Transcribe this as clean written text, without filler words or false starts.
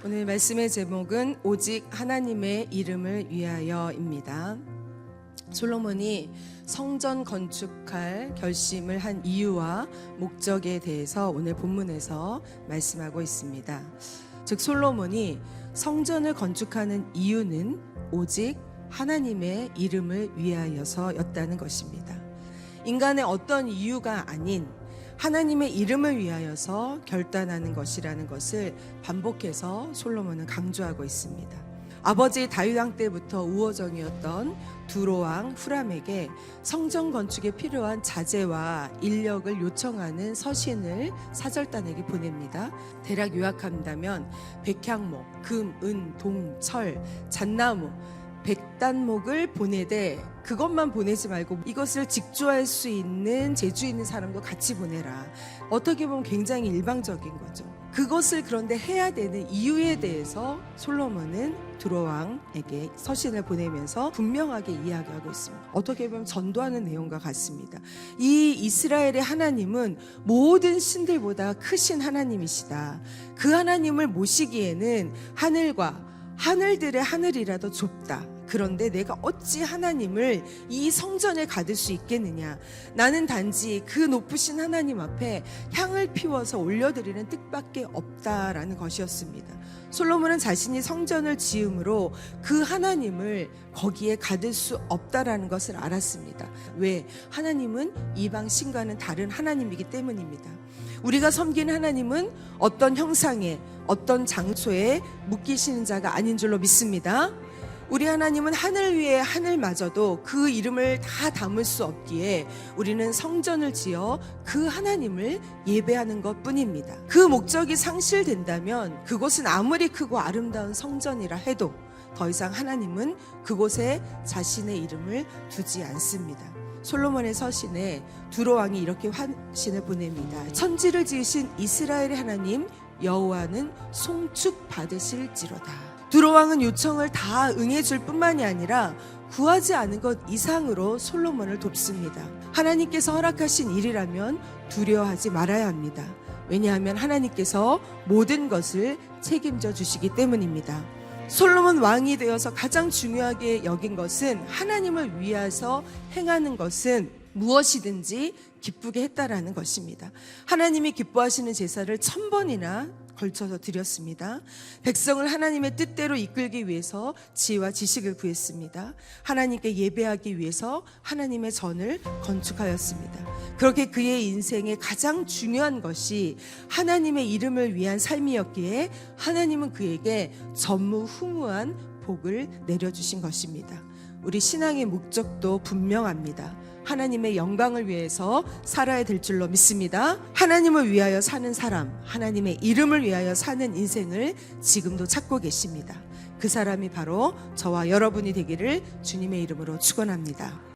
오늘 말씀의 제목은 오직 하나님의 이름을 위하여입니다. 솔로몬이 성전 건축할 결심을 한 이유와 목적에 대해서 오늘 본문에서 말씀하고 있습니다. 즉 솔로몬이 성전을 건축하는 이유는 오직 하나님의 이름을 위하여서였다는 것입니다. 인간의 어떤 이유가 아닌 하나님의 이름을 위하여서 결단하는 것이라는 것을 반복해서 솔로몬은 강조하고 있습니다. 아버지 다윗 왕 때부터 우호정이었던 두로 왕 후람에게 성전 건축에 필요한 자재와 인력을 요청하는 서신을 사절단에게 보냅니다. 대략 요약한다면 백향목, 금, 은, 동, 철, 잣나무, 백단목을 보내되 그것만 보내지 말고 이것을 직조할 수 있는 재주 있는 사람도 같이 보내라. 어떻게 보면 굉장히 일방적인 거죠. 그것을 그런데 해야 되는 이유에 대해서 솔로몬은 두로 왕에게 서신을 보내면서 분명하게 이야기하고 있습니다. 어떻게 보면 전도하는 내용과 같습니다. 이 이스라엘의 하나님은 모든 신들보다 크신 하나님이시다. 그 하나님을 모시기에는 하늘과 하늘들의 하늘이라도 좁다. 그런데 내가 어찌 하나님을 이 성전에 가둘 수 있겠느냐. 나는 단지 그 높으신 하나님 앞에 향을 피워서 올려드리는 뜻밖에 없다라는 것이었습니다. 솔로몬은 자신이 성전을 지음으로 그 하나님을 거기에 가둘 수 없다라는 것을 알았습니다. 왜? 하나님은 이방 신과는 다른 하나님이기 때문입니다. 우리가 섬기는 하나님은 어떤 형상에 어떤 장소에 묶이시는 자가 아닌 줄로 믿습니다. 우리 하나님은 하늘 위에 하늘마저도 그 이름을 다 담을 수 없기에 우리는 성전을 지어 그 하나님을 예배하는 것뿐입니다. 그 목적이 상실된다면 그곳은 아무리 크고 아름다운 성전이라 해도 더 이상 하나님은 그곳에 자신의 이름을 두지 않습니다. 솔로몬의 서신에 두로 왕이 이렇게 환신을 보냅니다. 천지를 지으신 이스라엘의 하나님 여호와는 송축 받으실지로다. 두로 왕은 요청을 다 응해줄 뿐만이 아니라 구하지 않은 것 이상으로 솔로몬을 돕습니다. 하나님께서 허락하신 일이라면 두려워하지 말아야 합니다. 왜냐하면 하나님께서 모든 것을 책임져 주시기 때문입니다. 솔로몬 왕이 되어서 가장 중요하게 여긴 것은 하나님을 위해서 행하는 것은 무엇이든지 기쁘게 했다라는 것입니다. 하나님이 기뻐하시는 제사를 1000번이나 걸쳐서 드렸습니다. 백성을 하나님의 뜻대로 이끌기 위해서 지혜와 지식을 구했습니다. 하나님께 예배하기 위해서 하나님의 전을 건축하였습니다. 그렇게 그의 인생의 가장 중요한 것이 하나님의 이름을 위한 삶이었기에 하나님은 그에게 전무후무한 복을 내려주신 것입니다. 우리 신앙의 목적도 분명합니다. 하나님의 영광을 위해서 살아야 될 줄로 믿습니다. 하나님을 위하여 사는 사람, 하나님의 이름을 위하여 사는 인생을 지금도 찾고 계십니다. 그 사람이 바로 저와 여러분이 되기를 주님의 이름으로 축원합니다.